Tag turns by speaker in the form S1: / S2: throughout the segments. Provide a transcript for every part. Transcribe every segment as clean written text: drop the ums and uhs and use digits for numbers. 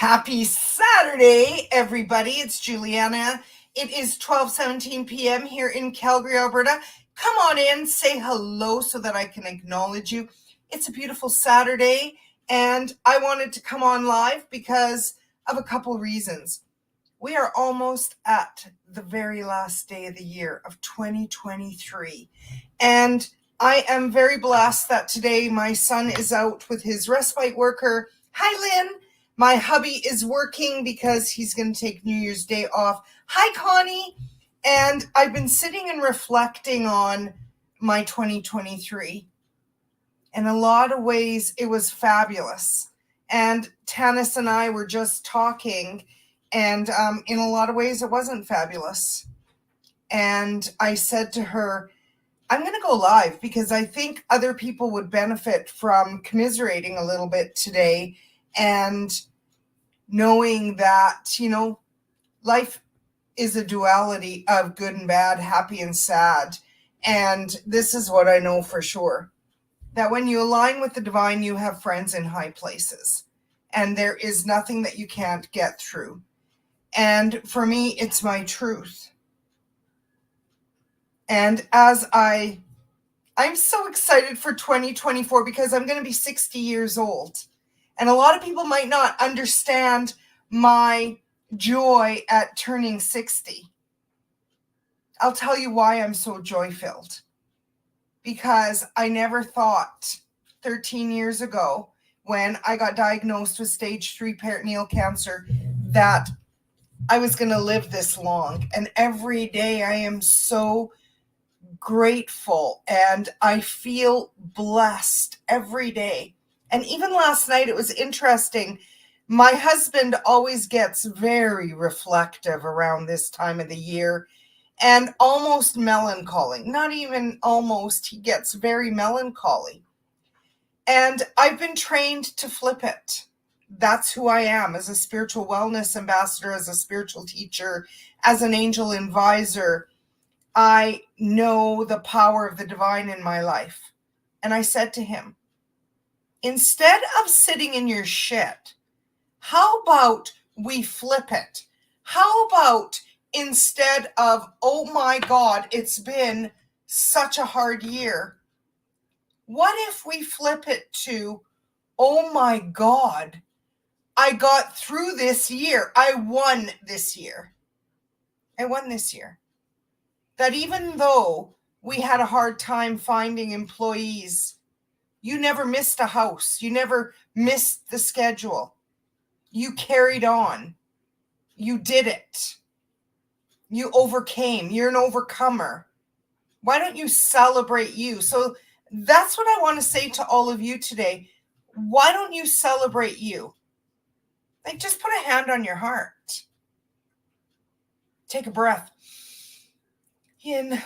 S1: Happy Saturday, everybody. It's Giuliana. It is 12:17 p.m. here in Calgary, Alberta. Come on in, say hello so that I can acknowledge you. It's a beautiful Saturday, and I wanted to come on live because of a couple reasons. We are almost at the very last day of the year of 2023, and I am very blessed that today my son is out with his respite worker. Hi, Lynn. My hubby is working because he's going to take New Year's Day off. Hi, Connie. And I've been sitting and reflecting on my 2023. In a lot of ways, it was fabulous. And Tanis and I were just talking, and in a lot of ways, it wasn't fabulous. And I said to her, I'm going to go live because I think other people would benefit from commiserating a little bit today and knowing that, life is a duality of good and bad, happy and sad. And this is what I know for sure, that when you align with the divine, you have friends in high places, and there is nothing that you can't get through. And for me, it's my truth. And I'm so excited for 2024 because I'm going to be 60 years old. And a lot of people might not understand my joy at turning 60. I'll tell you why I'm so joy-filled. Because I never thought 13 years ago when I got diagnosed with stage 3 peritoneal cancer that I was going to live this long. And every day I am so grateful and I feel blessed every day. And even last night, it was interesting. My husband always gets very reflective around this time of the year and almost melancholy. Not even almost, he gets very melancholy. And I've been trained to flip it. That's who I am as a spiritual wellness ambassador, as a spiritual teacher, as an angel advisor. I know the power of the divine in my life. And I said to him, instead of sitting in your shit, how about we flip it? How about instead of, oh my God, it's been such a hard year, what if we flip it to, oh my God, I got through this year. I won this year. I won this year. That even though we had a hard time finding employees, you never missed a house. You never missed the schedule. You carried on. You did it. You overcame. You're an overcomer. Why don't you celebrate you? So that's what I want to say to all of you today. Why don't you celebrate you? Like, just put a hand on your heart. Take a breath in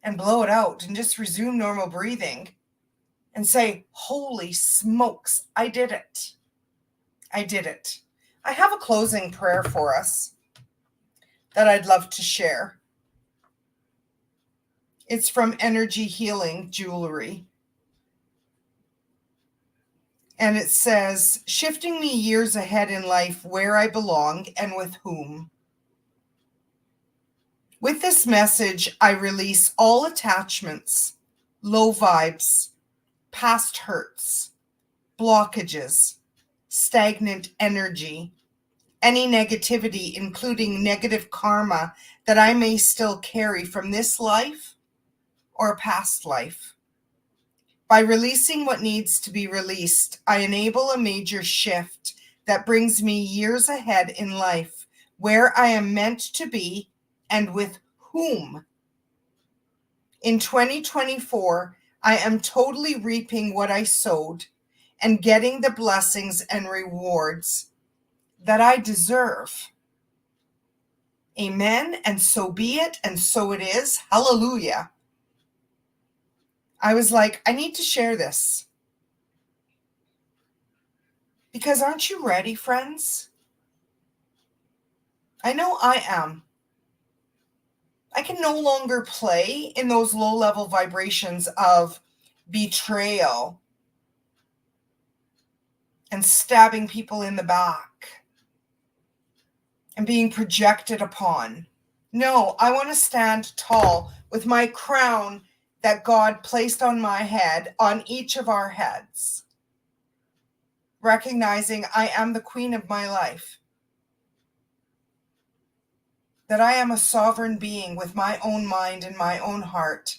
S1: and blow it out and just resume normal breathing. And say, holy smokes, I did it. I did it. I have a closing prayer for us that I'd love to share. It's from Energy Healing Jewelry. And it says, shifting me years ahead in life where I belong and with whom. With this message, I release all attachments, low vibes, past hurts, blockages, stagnant energy, any negativity, including negative karma that I may still carry from this life or a past life. By releasing what needs to be released, I enable a major shift that brings me years ahead in life where I am meant to be and with whom. In 2024, I am totally reaping what I sowed and getting the blessings and rewards that I deserve. Amen. And so be it. And so it is. Hallelujah. I was like, I need to share this. Because aren't you ready, friends? I know I am. I can no longer play in those low-level vibrations of betrayal and stabbing people in the back and being projected upon. No, I want to stand tall with my crown that God placed on my head, on each of our heads, recognizing I am the queen of my life, that I am a sovereign being with my own mind and my own heart,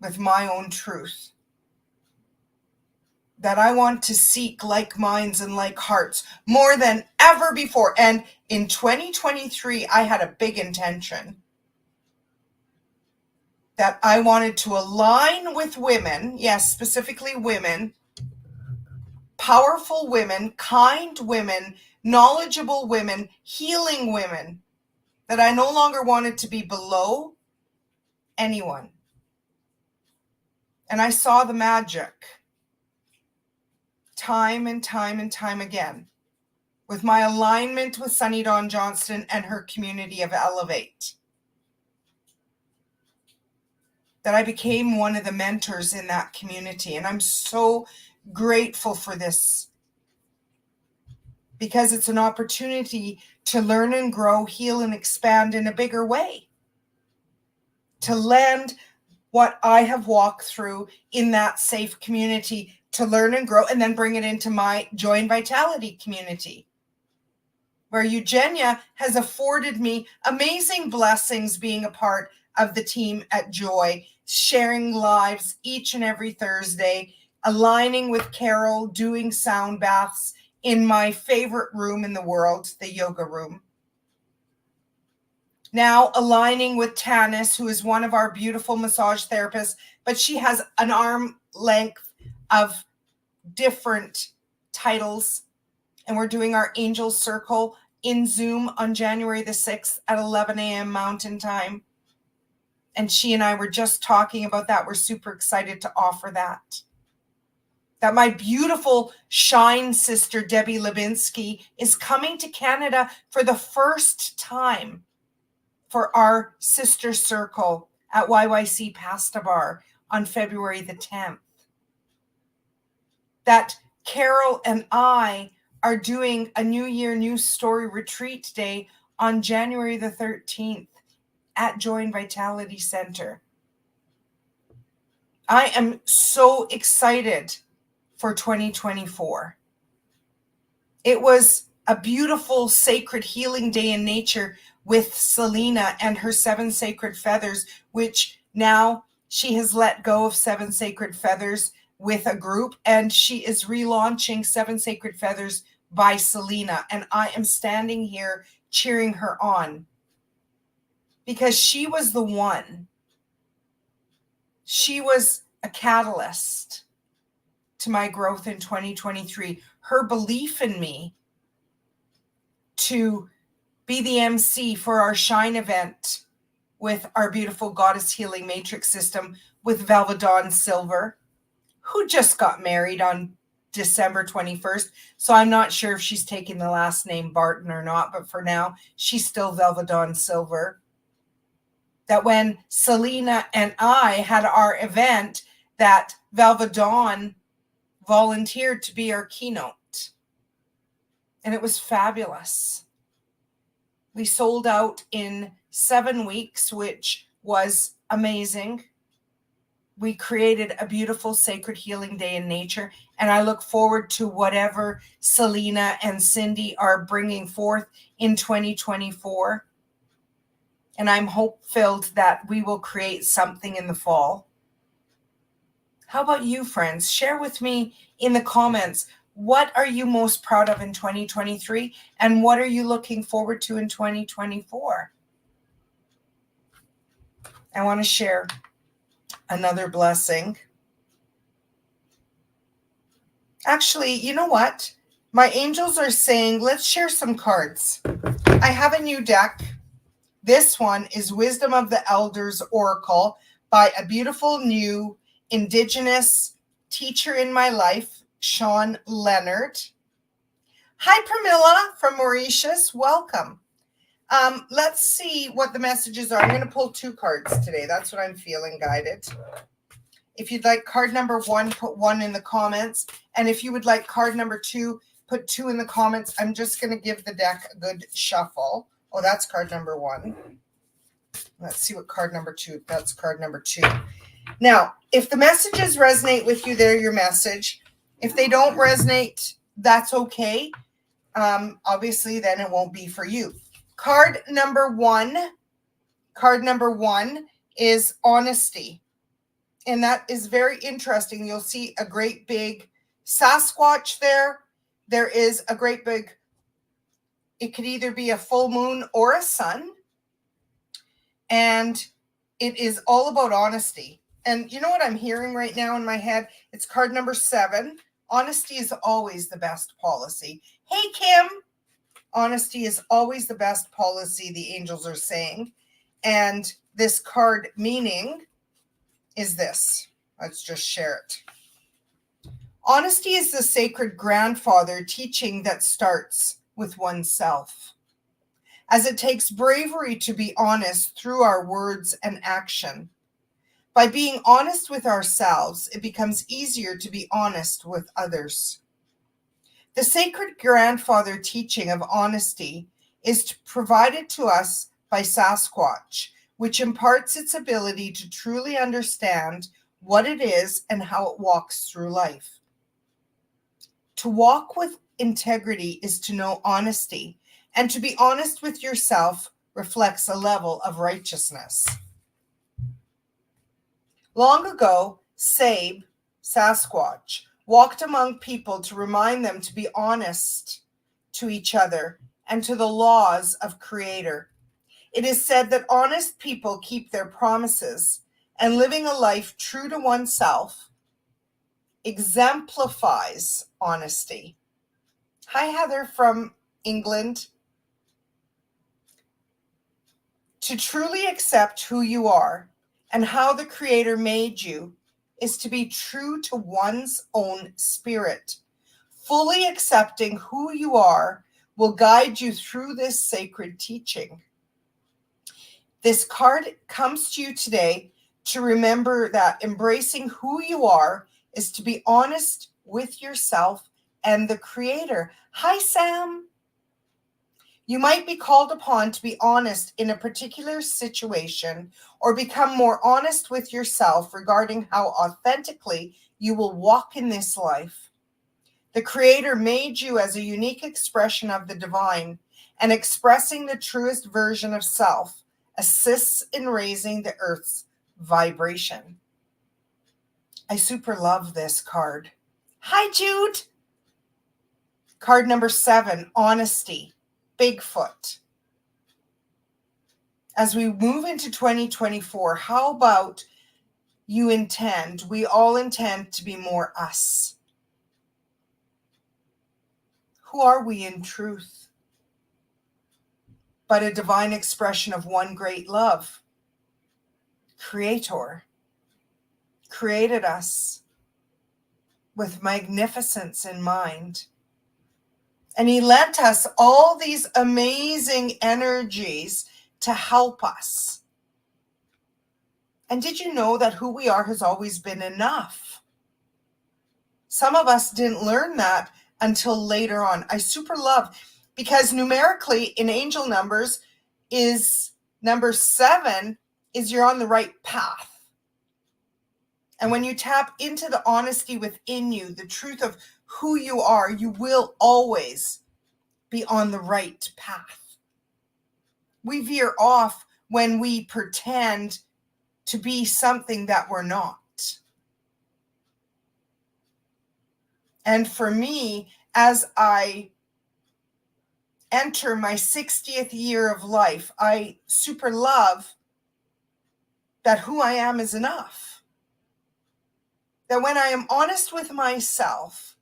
S1: with my own truth, that I want to seek like minds and like hearts more than ever before. And in 2023, I had a big intention that I wanted to align with women, yes, specifically women, powerful women, kind women, knowledgeable women, healing women, that I no longer wanted to be below anyone. And I saw the magic time and time and time again with my alignment with Sunny Dawn Johnston and her community of Elevate, that I became one of the mentors in that community. And I'm so grateful for this, because it's an opportunity to learn and grow, heal and expand in a bigger way, to land what I have walked through in that safe community, to learn and grow, and then bring it into my Joy and Vitality community, where Eugenia has afforded me amazing blessings being a part of the team at Joy, sharing lives each and every Thursday, aligning with Carol, doing sound baths in my favorite room in the world, the yoga room. Now aligning with Tanis, who is one of our beautiful massage therapists, but she has an arm length of different titles. And we're doing our Angel Circle in Zoom on January the 6th at 11 a.m. Mountain Time. And she and I were just talking about that. We're super excited to offer that. That my beautiful Shine sister, Debbie Levinsky, is coming to Canada for the first time for our sister circle at YYC Pasta Bar on February the 10th. That Carol and I are doing a New Year, New Story retreat day on January the 13th at Joy and Vitality Center. I am so excited for 2024. It was a beautiful sacred healing day in nature with Selena and her 7 sacred feathers, which now she has let go of 7 sacred feathers with a group, and she is relaunching 7 sacred feathers by Selena. And I am standing here cheering her on, because she was the one. She was a catalyst to my growth in 2023. Her belief in me to be the MC for our Shine event with our beautiful Goddess Healing Matrix system with Velvedon Silver, who just got married on December 21st. So I'm not sure if she's taking the last name Barton or not, but for now, she's still Velvedon Silver. That when Selena and I had our event, that Velvedon volunteered to be our keynote. And it was fabulous. We sold out in 7 weeks, which was amazing. We created a beautiful sacred healing day in nature. And I look forward to whatever Selena and Cindy are bringing forth in 2024. And I'm hope-filled that we will create something in the fall. How about you, friends? Share with me in the comments, what are you most proud of in 2023? And what are you looking forward to in 2024? I want to share another blessing. Actually, you know what? My angels are saying, let's share some cards. I have a new deck. This one is Wisdom of the Elders Oracle by a beautiful new Indigenous teacher in my life, Sean Leonard. Hi, Pramila from Mauritius. Welcome. Let's see what the messages are. I'm going to pull 2 cards today. That's what I'm feeling guided. If you'd like card number 1, put 1 in the comments. And if you would like card number 2, put 2 in the comments. I'm just going to give the deck a good shuffle. Oh, that's card number 1. Let's see what card number 2. That's card number 2. Now, if the messages resonate with you, they're your message. If they don't resonate, that's okay. Obviously, then it won't be for you. Card number 1 is honesty. And that is very interesting. You'll see a great big Sasquatch there. There is a great big, it could either be a full moon or a sun. And it is all about honesty. And you know what I'm hearing right now in my head? It's card number 7. Honesty is always the best policy. Hey, Kim. Honesty is always the best policy, the angels are saying. And this card meaning is this. Let's just share it. Honesty is the sacred grandfather teaching that starts with oneself. As it takes bravery to be honest through our words and action. By being honest with ourselves, it becomes easier to be honest with others. The sacred grandfather teaching of honesty is provided to us by Sasquatch, which imparts its ability to truly understand what it is and how it walks through life. To walk with integrity is to know honesty, and to be honest with yourself reflects a level of righteousness. Long ago, Sabe, Sasquatch, walked among people to remind them to be honest to each other and to the laws of Creator. It is said that honest people keep their promises, and living a life true to oneself exemplifies honesty. Hi, Heather from England. To truly accept who you are and how the Creator made you is to be true to one's own spirit. Fully accepting who you are will guide you through this sacred teaching. This card comes to you today to remember that embracing who you are is to be honest with yourself and the Creator. Hi, Sam. You might be called upon to be honest in a particular situation or become more honest with yourself regarding how authentically you will walk in this life. The Creator made you as a unique expression of the divine, and expressing the truest version of self assists in raising the earth's vibration. I super love this card. Hi, Jude. Card number 7, honesty, Bigfoot. As we move into 2024, how about we all intend to be more us? Who are we in truth? But a divine expression of one great love. Creator created us with magnificence in mind. And He lent us all these amazing energies to help us. And did you know that who we are has always been enough? Some of us didn't learn that until later on. I super love, because numerically in angel numbers is number 7 is you're on the right path. And when you tap into the honesty within you, the truth of who you are, you will always be on the right path. We veer off when we pretend to be something that we're not. And for me, as I enter my 60th year of life, I super love that who I am is enough. That when I am honest with myself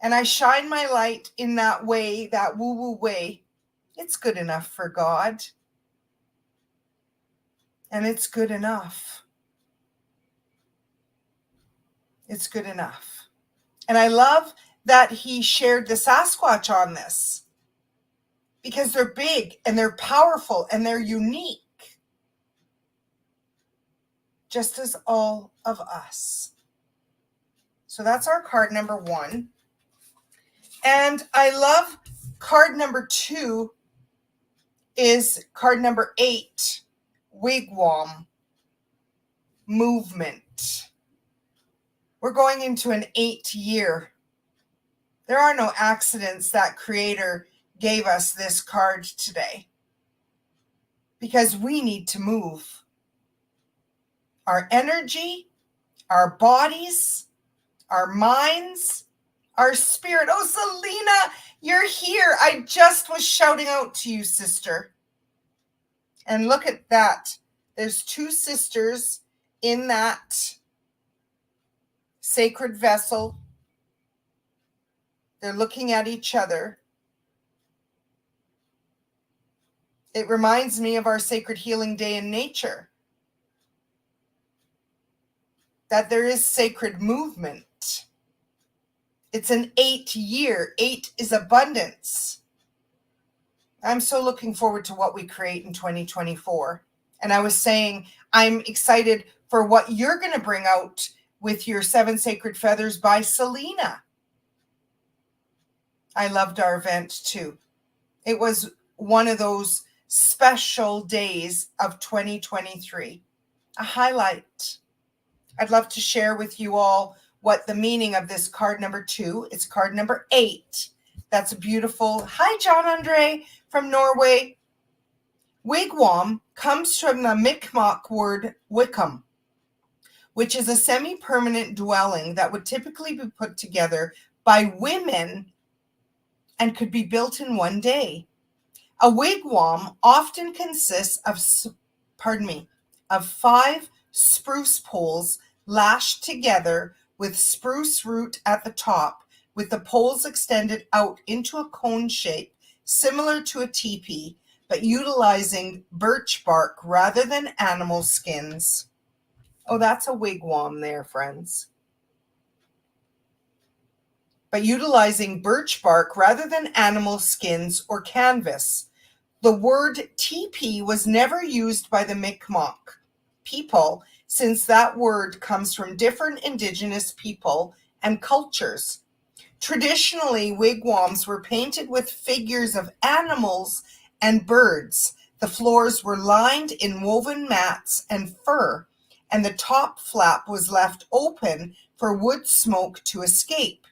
S1: and I shine my light in that way, that woo-woo way, it's good enough for God. And it's good enough. It's good enough. And I love that He shared the Sasquatch on this, because they're big and they're powerful and they're unique. Just as all of us. So that's our card number 1. And I love card number 2 is card number 8, Wigwam Movement. We're going into an 8th year. There are no accidents. That creator gave us this card today because we need to move our energy, our bodies, our minds, our spirit. Oh, Selena, you're here. I just was shouting out to you, sister. And look at that. There's 2 sisters in that sacred vessel. They're looking at each other. It reminds me of our sacred healing day in nature, that there is sacred movement. It's an 8th year. 8 is abundance. I'm so looking forward to what we create in 2024. And I was saying, I'm excited for what you're going to bring out with your 7 Sacred Feathers by Selena. I loved our event too. It was one of those special days of 2023, a highlight. I'd love to share with you all what the meaning of this card number 2. It's card number 8. That's beautiful. Hi, John Andre from Norway. Wigwam comes from the Mi'kmaq word wickham, which is a semi-permanent dwelling that would typically be put together by women and could be built in one day. A wigwam often consists of 5 spruce poles lashed together with spruce root at the top, with the poles extended out into a cone shape similar to a teepee, but utilizing birch bark rather than animal skins. Oh, that's a wigwam there, friends. But utilizing birch bark rather than animal skins or canvas. The word teepee was never used by the Mi'kmaq people, since that word comes from different indigenous people and cultures. Traditionally, wigwams were painted with figures of animals and birds. The floors were lined in woven mats and fur, and the top flap was left open for wood smoke to escape.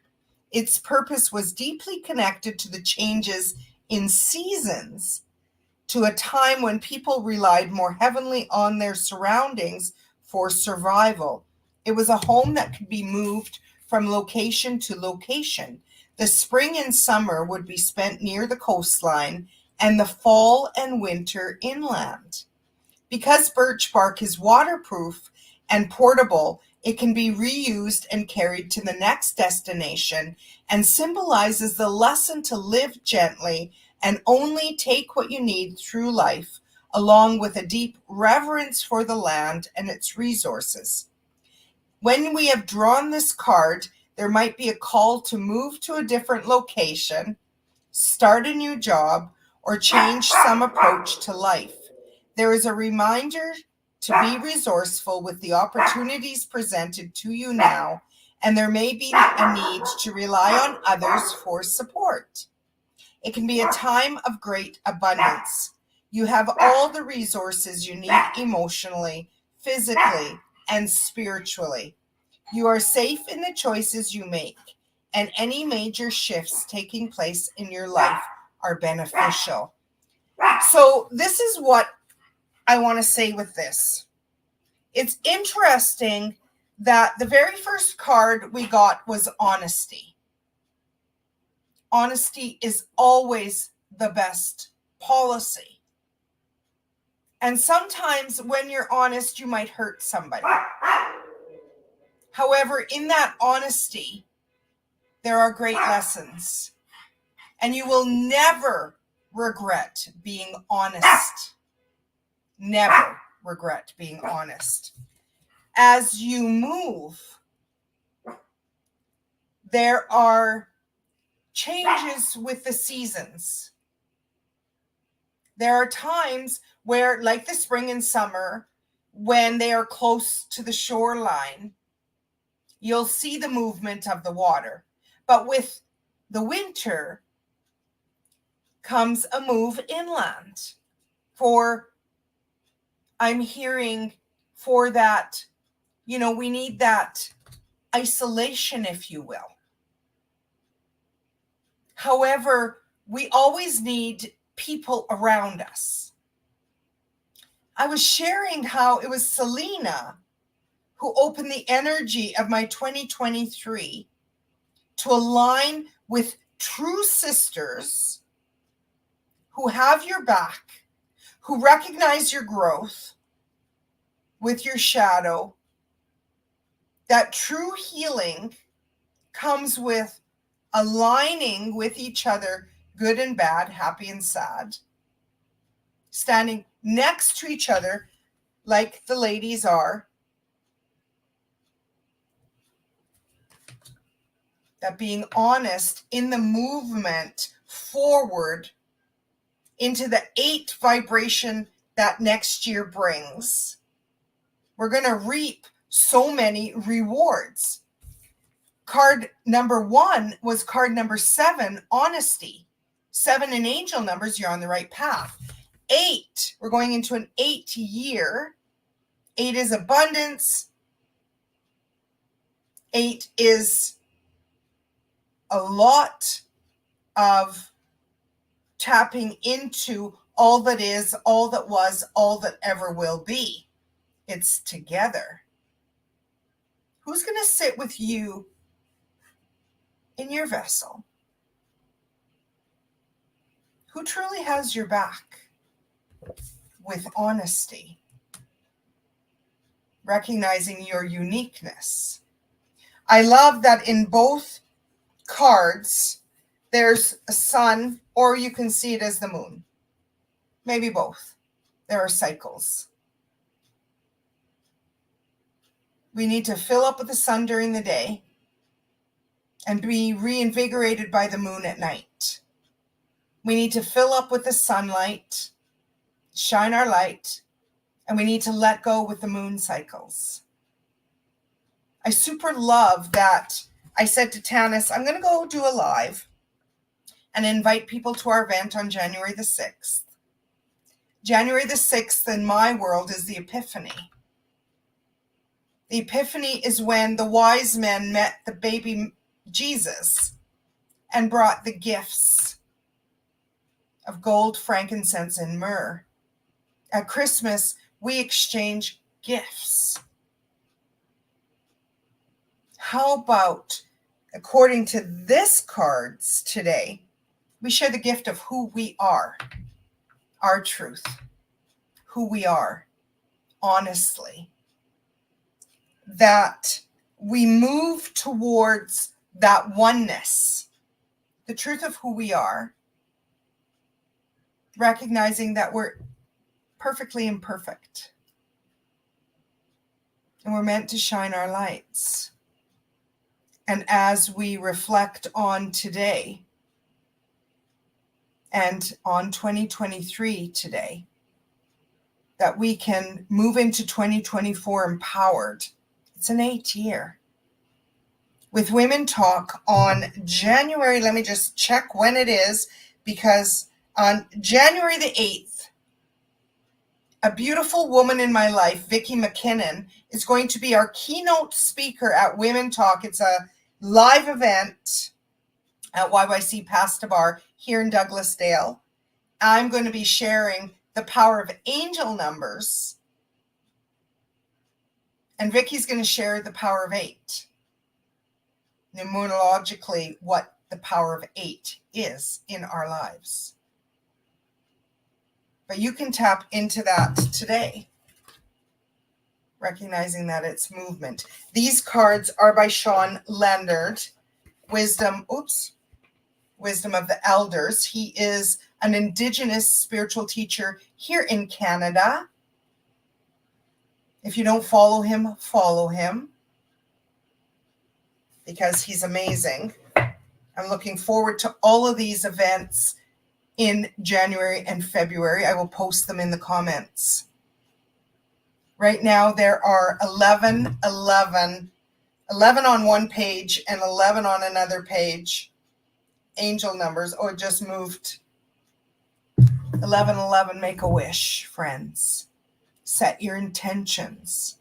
S1: Its purpose was deeply connected to the changes in seasons, to a time when people relied more heavily on their surroundings for survival. It was a home that could be moved from location to location. The spring and summer would be spent near the coastline, and the fall and winter inland. Because birch bark is waterproof and portable, it can be reused and carried to the next destination, and symbolizes the lesson to live gently and only take what you need through life, along with a deep reverence for the land and its resources. When we have drawn this card, there might be a call to move to a different location, start a new job, or change some approach to life. There is a reminder to be resourceful with the opportunities presented to you now, and there may be a need to rely on others for support. It can be a time of great abundance. You have all the resources you need emotionally, physically, and spiritually. You are safe in the choices you make, and any major shifts taking place in your life are beneficial. So this is what I want to say with this. It's interesting that the very first card we got was honesty. Honesty is always the best policy. And sometimes when you're honest, you might hurt somebody. However, in that honesty, there are great lessons. And you will never regret being honest. Never regret being honest. As you move, there are changes with the seasons. There are times where, like the spring and summer, when they are close to the shoreline, you'll see the movement of the water. But with the winter comes a move inland. I'm hearing for that, we need that isolation, if you will. However, we always need people around us. I was sharing how it was Selena who opened the energy of my 2023 to align with true sisters who have your back, who recognize your growth with your shadow. That true healing comes with aligning with each other, good and bad, happy and sad, standing next to each other like the ladies are, that being honest in the movement forward into the 8 vibration that next year brings. We're going to reap so many rewards. Card number 1 was card number 7, honesty. 7 in angel numbers, you're on the right path. 8, we're going into an 8 year. 8 is abundance. 8 is a lot of tapping into all that is, all that was, all that ever will be. It's together. Who's going to sit with you in your vessel? Who truly has your back with honesty, recognizing your uniqueness? I love that in both cards, there's a sun, or you can see it as the moon. Maybe both. There are cycles. We need to fill up with the sun during the day and be reinvigorated by the moon at night. We need to fill up with the sunlight, shine our light, and we need to let go with the moon cycles. I super love that. I said to Tanis, I'm going to go do a live and invite people to our event on January the 6th. January the 6th in my world is the Epiphany. The Epiphany is when the wise men met the baby Jesus and brought the gifts of gold, frankincense, and myrrh. At Christmas, we exchange gifts. How about, according to this cards today, we share the gift of who we are, our truth, who we are, honestly. That we move towards that oneness, the truth of who we are, recognizing that we're perfectly imperfect and we're meant to shine our lights. And as we reflect on today and on 2023 today, that we can move into 2024 empowered. It's an 8 year. With Women Talk on January, let me just check when it is, because on January the 8th, a beautiful woman in my life, Vicki McKinnon, is going to be our keynote speaker at Women Talk. It's a live event at YYC Pasta Bar here in Douglasdale. I'm going to be sharing the power of angel numbers, and Vicky's going to share the power of 8. Numerologically, what the power of 8 is in our lives. But you can tap into that today, recognizing that it's movement. These cards are by Sean Leonard, Wisdom of the Elders. He is an Indigenous spiritual teacher here in Canada. If you don't follow him, because he's amazing. I'm looking forward to all of these events in January and February. I will post them in the comments. Right now, there are 11 on one page and 11 on another page. angel numbers. Oh, it just moved. 1111, make a wish, friends. Set your intentions.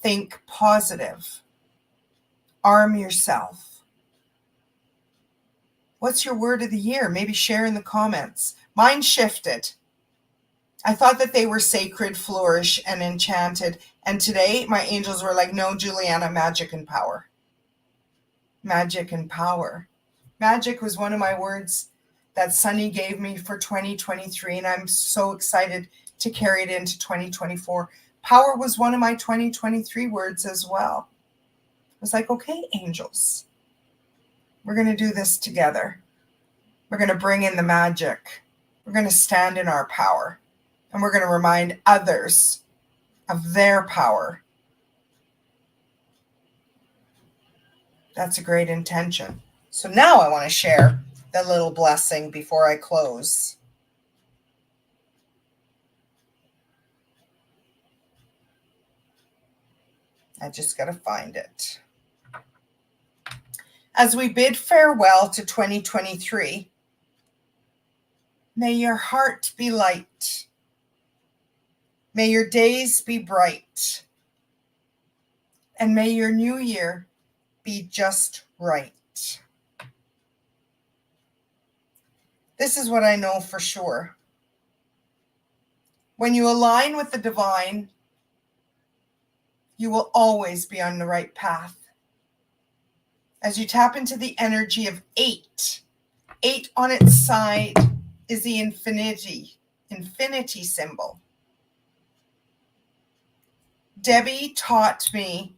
S1: Think positive. Arm yourself. What's your word of the year? Maybe share in the comments. Mine shifted. I thought that they were sacred, flourish, and enchanted. And today my angels were like, no, Giuliana, magic and power. Magic and power. Magic was one of my words that Sunny gave me for 2023, and I'm so excited to carry it into 2024. Power was one of my 2023 words as well. I was like, okay, angels, we're going to do this together. We're going to bring in the magic. We're going to stand in our power, and we're going to remind others of their power. That's a great intention. So now I want to share the little blessing before I close. I just got to find it. As we bid farewell to 2023, may your heart be light. May your days be bright. And may your new year be just right. This is what I know for sure. When you align with the divine, you will always be on the right path. As you tap into the energy of 8, 8 on its side is the infinity symbol. Debbie taught me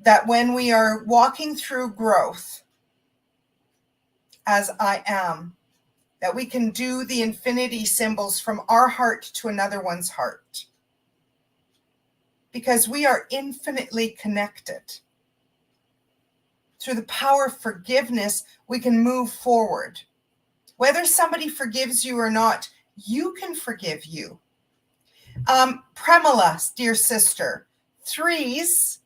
S1: that when we are walking through growth, as I am, that we can do the infinity symbols from our heart to another one's heart. Because we are infinitely connected. Through the power of forgiveness, we can move forward. Whether somebody forgives you or not, you can forgive you. Premila, dear sister, 3s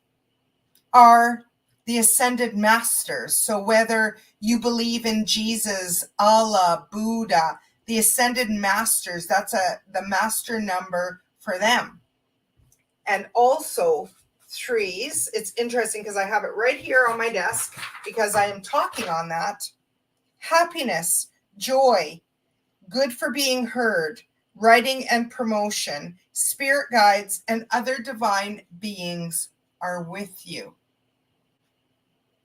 S1: are the ascended masters. So whether you believe in Jesus, Allah, Buddha, the ascended masters, that's the master number for them. And also 3s, it's interesting because I have it right here on my desk because I am talking on that. Happiness, joy, good for being heard, writing and promotion, spirit guides, and other divine beings are with you.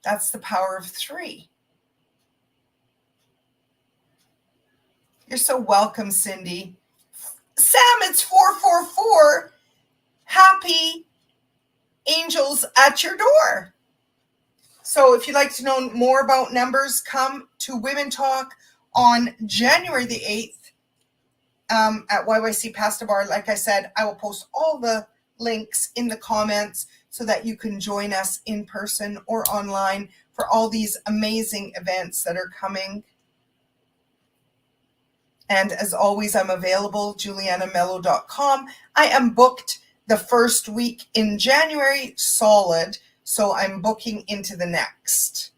S1: That's the power of 3. You're so welcome, Cindy. Sam, it's 444. Happy angels at your door. So if you'd like to know more about numbers, come to Women Talk on January the 8th at YYC Pasta Bar. Like I said, I will post all the links in the comments so that you can join us in person or online for all these amazing events that are coming. And as always, I'm available, julianamello.com. I am booked the first week in January, solid. So I'm booking into the next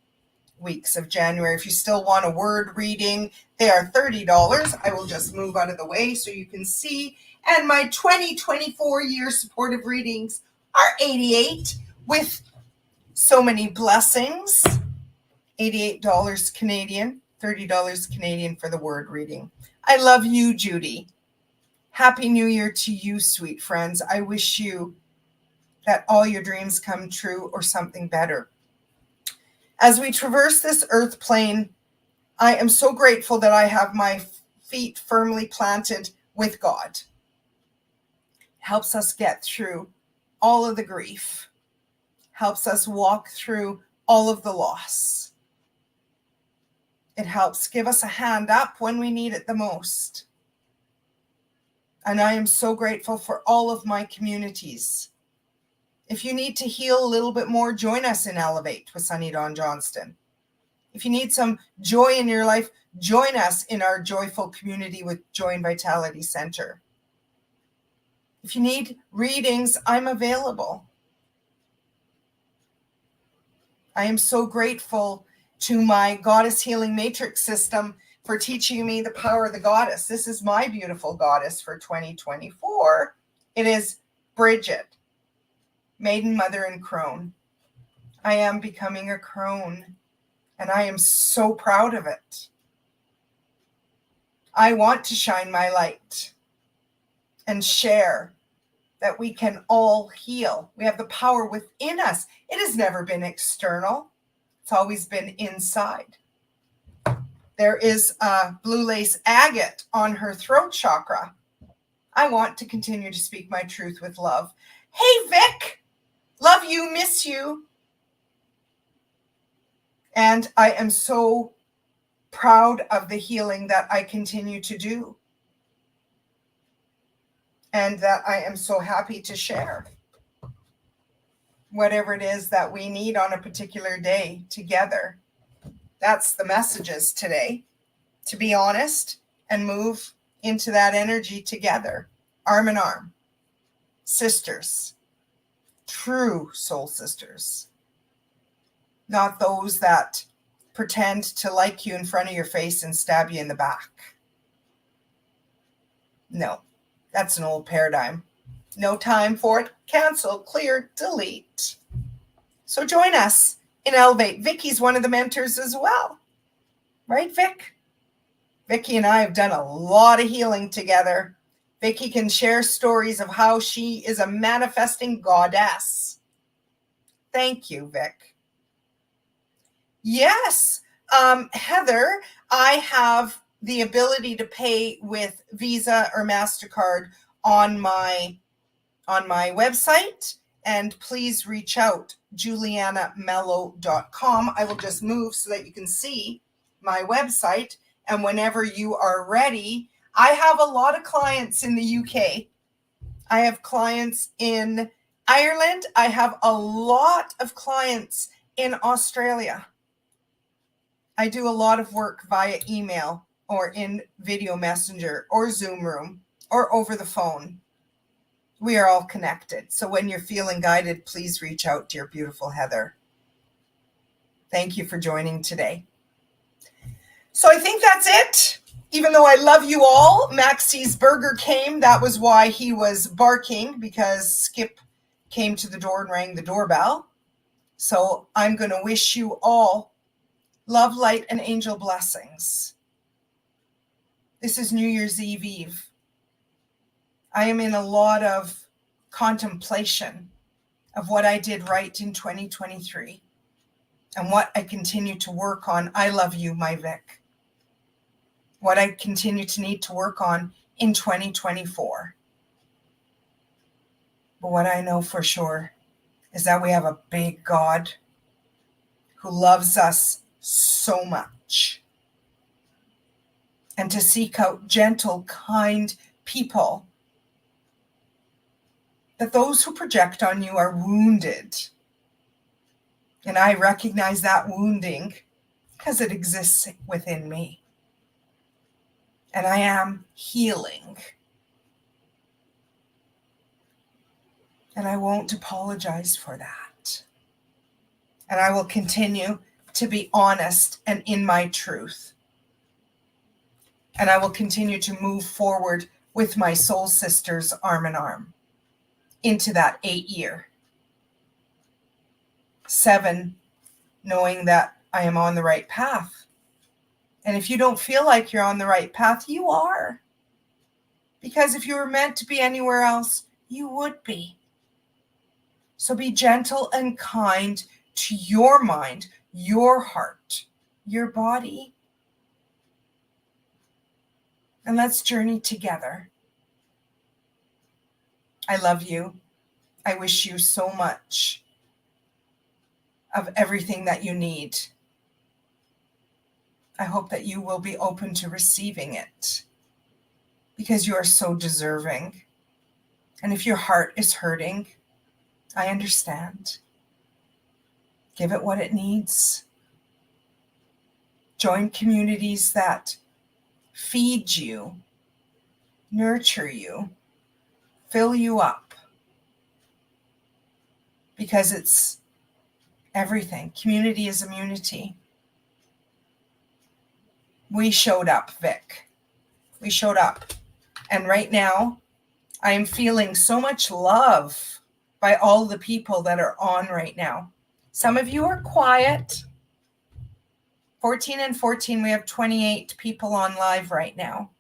S1: weeks of January. If you still want a word reading, they are $30. I will just move out of the way so you can see. And my 2024 year supportive readings are $88 with so many blessings. $88 Canadian, $30 Canadian for the word reading. I love you, Judy. Happy New Year to you, sweet friends. I wish you that all your dreams come true or something better. As we traverse this earth plane, I am so grateful that I have my feet firmly planted with God. Helps us get through all of the grief. Helps us walk through all of the loss. It helps give us a hand up when we need it the most. And I am so grateful for all of my communities. If you need to heal a little bit more, join us in Elevate with Sunny Dawn Johnston. If you need some joy in your life, join us in our joyful community with Joy and Vitality Center. If you need readings, I'm available. I am so grateful to my Goddess Healing Matrix system for teaching me the power of the goddess. This is my beautiful goddess for 2024. It is Bridget, Maiden Mother and Crone. I am becoming a crone, and I am so proud of it. I want to shine my light and share that we can all heal. We have the power within us. It has never been external. It's always been inside. There is a blue lace agate on her throat chakra. I want to continue to speak my truth with love. Hey, Vic, love you, miss you. And I am so proud of the healing that I continue to do, and that I am so happy to share whatever it is that we need on a particular day together. That's the messages today, to be honest and move into that energy together, arm in arm, sisters, true soul sisters, not those that pretend to like you in front of your face and stab you in the back. No, that's an old paradigm. No time for it. Cancel, clear, delete. So join us in Elevate. Vicky's one of the mentors as well. Right, Vic? Vicky and I have done a lot of healing together. Vicky can share stories of how she is a manifesting goddess. Thank you, Vic. Yes, Heather, I have the ability to pay with Visa or MasterCard on my website, and please reach out, giulianamello.com. I will just move so that you can see my website, and whenever you are ready, I have a lot of clients in the UK. I have clients in Ireland. I have a lot of clients in Australia. I do a lot of work via email or in video messenger or Zoom room or over the phone. We are all connected. So when you're feeling guided, please reach out, dear beautiful Heather. Thank you for joining today. So I think that's it. Even though I love you all, Maxie's burger came. That was why he was barking, because Skip came to the door and rang the doorbell. So I'm going to wish you all love, light, and angel blessings. This is New Year's Eve. I am in a lot of contemplation of what I did right in 2023 and what I continue to work on. I love you, my Vic. What I continue to need to work on in 2024. But what I know for sure is that we have a big God who loves us so much. And to seek out gentle, kind people. That those who project on you are wounded. And I recognize that wounding because it exists within me. And I am healing. And I won't apologize for that. And I will continue to be honest and in my truth. And I will continue to move forward with my soul sisters arm in arm into that 8 year. 7, knowing that I am on the right path. And if you don't feel like you're on the right path, you are. Because if you were meant to be anywhere else, you would be. So be gentle and kind to your mind, your heart, your body. And let's journey together. I love you. I wish you so much of everything that you need. I hope that you will be open to receiving it because you are so deserving. And if your heart is hurting, I understand. Give it what it needs. Join communities that feed you, nurture you, fill you up, because it's everything. Community is immunity. We showed up, Vic. We showed up. And right now, I am feeling so much love by all the people that are on right now. Some of you are quiet. 14 and 14, we have 28 people on live right now.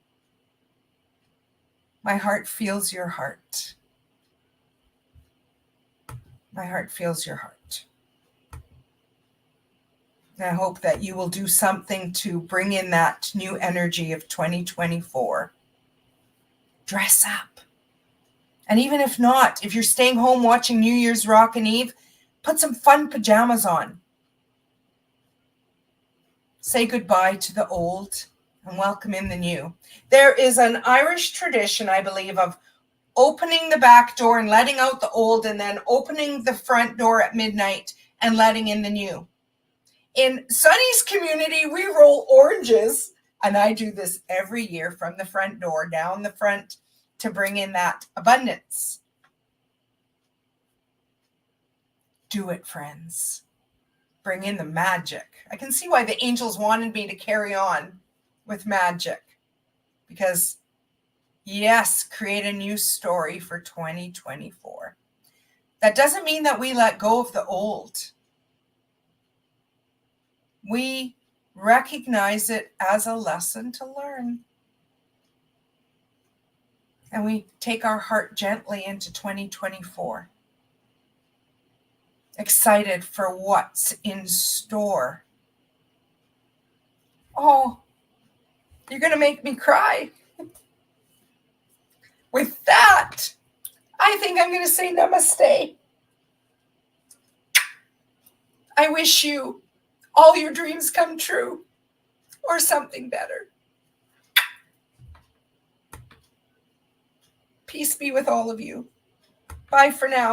S1: My heart feels your heart. My heart feels your heart. And I hope that you will do something to bring in that new energy of 2024. Dress up. And even if not, if you're staying home watching New Year's Rockin' Eve, put some fun pajamas on. Say goodbye to the old and welcome in the new. There is an Irish tradition, I believe, of opening the back door and letting out the old, and then opening the front door at midnight and letting in the new. In Sunny's community, we roll oranges, and I do this every year from the front door down the front to bring in that abundance. Do it, friends. Bring in the magic. I can see why the angels wanted me to carry on with magic, because yes, create a new story for 2024. That doesn't mean that we let go of the old. We recognize it as a lesson to learn. And we take our heart gently into 2024. Excited for what's in store. Oh, you're going to make me cry. With that, I think I'm going to say namaste. I wish you all your dreams come true, or something better. Peace be with all of you. Bye for now.